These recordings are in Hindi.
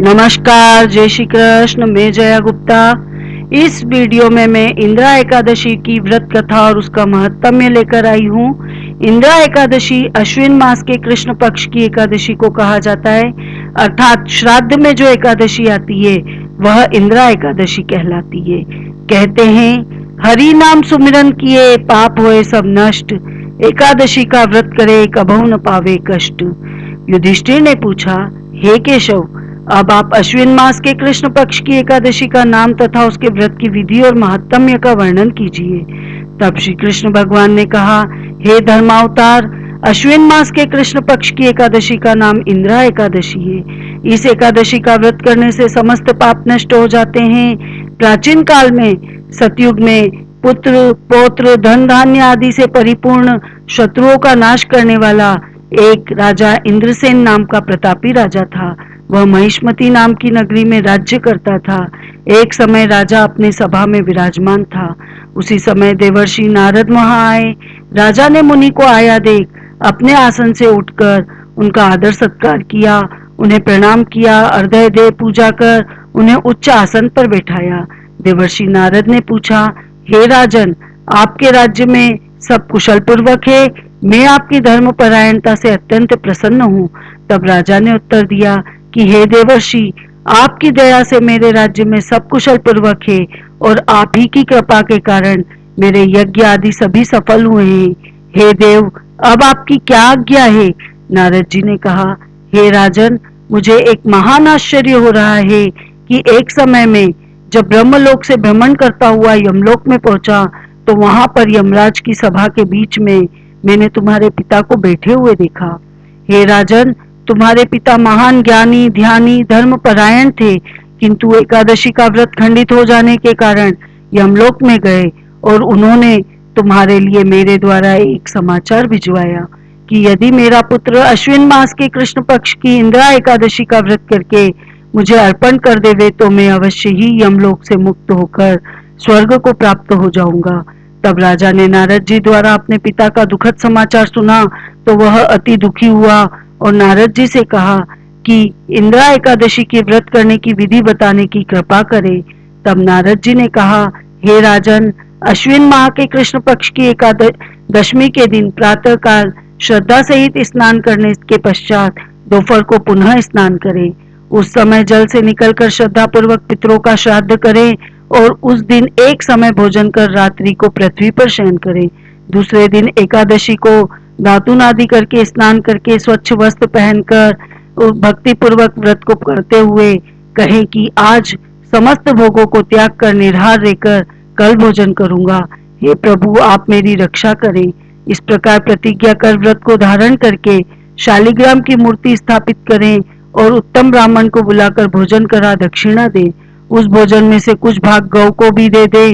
नमस्कार, जय श्री कृष्ण। मैं जया गुप्ता। इस वीडियो में मैं इंदिरा एकादशी की व्रत कथा और उसका महत्म्य लेकर आई हूँ। इंदिरा एकादशी अश्विन मास के कृष्ण पक्ष की एकादशी को कहा जाता है, अर्थात श्राद्ध में जो एकादशी आती है वह इंदिरा एकादशी कहलाती है। कहते हैं, हरि नाम सुमिरन किए पाप होए सब नष्ट, एकादशी का व्रत करे कबहु न पावे कष्ट। युधिष्ठिर ने पूछा, हे केशव, अब आप अश्विन मास के कृष्ण पक्ष की एकादशी का नाम तथा उसके व्रत की विधि और महात्म्य का वर्णन कीजिए। तब श्री कृष्ण भगवान ने कहा, हे धर्मावतार, अश्विन मास के कृष्ण पक्ष की एकादशी का नाम इंदिरा एकादशी है। इस एकादशी का व्रत करने से समस्त पाप नष्ट हो जाते हैं। प्राचीन काल में सतयुग में पुत्र पौत्र धन धान्य आदि से परिपूर्ण शत्रुओं का नाश करने वाला एक राजा इंद्रसेन नाम का प्रतापी राजा था। वह महिष्मती नाम की नगरी में राज्य करता था। एक समय राजा अपने सभा में विराजमान था। उसी समय देवर्षि नारद वहां आए। राजा ने मुनि को आया देख अपने आसन से उठकर उनका आदर सत्कार किया, उन्हें प्रणाम किया, अर्घ्य दे पूजा कर उन्हें उच्च आसन पर बैठाया। देवर्षि नारद ने पूछा, हे राजन, आपके राज्य में सब कुशल पूर्वक है? मैं आपकी धर्म परायणता से अत्यंत प्रसन्न हूँ। तब राजा ने उत्तर दिया कि हे देवर्षि, आपकी दया से मेरे राज्य में सब कुशल पूर्वक है और आप ही की कृपा के कारण मेरे यज्ञ आदि सभी सफल हुए हैं। हे देव, अब आपकी क्या आज्ञा है? नारद जी ने कहा, हे राजन, मुझे एक महान आश्चर्य हो रहा है कि एक समय में जब ब्रह्मलोक से भ्रमण करता हुआ यमलोक में पहुंचा तो वहां पर यमराज की सभा के बीच में मैंने तुम्हारे पिता को बैठे हुए देखा। हे राजन, तुम्हारे पिता महान ज्ञानी ध्यानी धर्म परायण थे, किंतु एकादशी का व्रत खंडित हो जाने के कारण यमलोक में गए और उन्होंने तुम्हारे लिए मेरे द्वारा एक समाचार भिजवाया कि यदि मेरा पुत्र अश्विन मास के कृष्ण पक्ष की इंदिरा एकादशी का व्रत करके मुझे अर्पण कर देवे तो मैं अवश्य ही यमलोक से मुक्त होकर स्वर्ग को प्राप्त हो जाऊंगा। तब राजा ने नारद जी द्वारा अपने पिता का दुखद समाचार सुना तो वह अति दुखी हुआ और नारद जी से कहा कि इंदिरा एकादशी के व्रत करने की विधि बताने की कृपा करें। तब नारद जी ने कहा, हे राजन, अश्विन माह के कृष्ण पक्ष की एकादशी के दिन प्रातः काल श्रद्धा सहित स्नान करने के पश्चात दोपहर को पुनः स्नान करें। उस समय जल से निकलकर श्रद्धा पूर्वक पितरों का श्राद्ध करें और उस दिन एक समय भोजन कर रात्रि को पृथ्वी पर शयन करें। दूसरे दिन एकादशी को दातुन आदि करके स्नान करके स्वच्छ वस्त्र पहनकर भक्ति पूर्वक व्रत को करते हुए कहें कि आज समस्त भोगों को त्याग कर निराहार रहकर कल भोजन करूंगा। हे प्रभु, आप मेरी रक्षा करें। इस प्रकार प्रतिज्ञा कर व्रत को धारण करके शालिग्राम की मूर्ति स्थापित करें और उत्तम ब्राह्मण को बुलाकर भोजन करा दक्षिणा दे। उस भोजन में से कुछ भाग गौ को भी दे दे।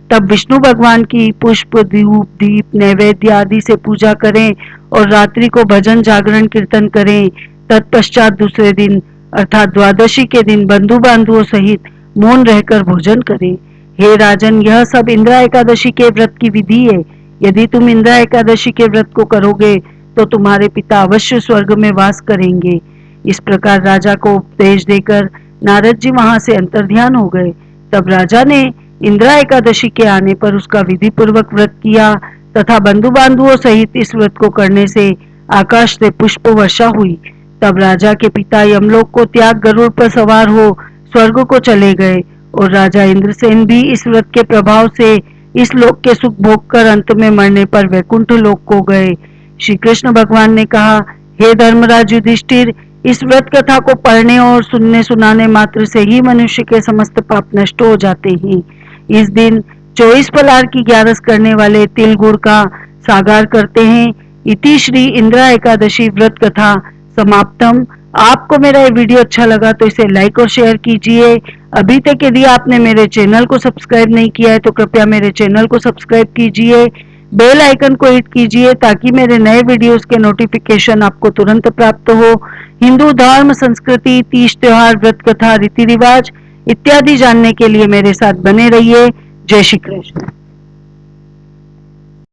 तब विष्णु भगवान की पुष्प धूप दीप नैवेद्य आदि से पूजा करें और रात्रि को भजन जागरण कीर्तन करें। तत्पश्चात दूसरे दिन अर्थात द्वादशी के दिन बंधु बांधुओं सहित मौन रहकर भोजन करें। हे राजन, यह सब इंदिरा एकादशी के व्रत की विधि है। यदि तुम इंदिरा एकादशी के व्रत को करोगे तो तुम्हारे पिता अवश्य स्वर्ग में वास करेंगे। इस प्रकार राजा को उपदेश देकर नारद जी वहां से अंतर्ध्यान हो गए। तब राजा ने इंदिरा एकादशी के आने पर उसका विधि पूर्वक व्रत किया तथा बंधु बांधुओं सहित इस व्रत को करने से आकाश से पुष्प वर्षा हुई। तब राजा के पिता यमलोक को त्याग गरुड़ पर सवार हो स्वर्ग को चले गए और राजा इंद्रसेन भी इस व्रत के प्रभाव से इस लोक के सुख भोग कर अंत में मरने पर वैकुंठ लोक को गए। श्री कृष्ण भगवान ने कहा, हे धर्मराज युधिष्ठिर, इस व्रत कथा को पढ़ने और सुनने सुनाने मात्र से ही मनुष्य के समस्त पाप नष्ट हो जाते हैं। इस दिन 24 फलाहार की 11 करने वाले तिल गुड़ का सागार करते हैं। इति श्री इंदिरा एकादशी व्रत कथा समाप्तम। आपको मेरा ये वीडियो अच्छा लगा तो इसे लाइक और शेयर कीजिए। अभी तक यदि आपने मेरे चैनल को सब्सक्राइब नहीं किया है तो कृपया मेरे चैनल को सब्सक्राइब कीजिए, बेल आइकन को हिट कीजिए ताकि मेरे नए वीडियोस के नोटिफिकेशन आपको तुरंत प्राप्त हो। हिंदू धर्म, संस्कृति, तीज त्योहार, व्रत कथा, रीति रिवाज इत्यादि जानने के लिए मेरे साथ बने रहिए। जय श्री कृष्ण।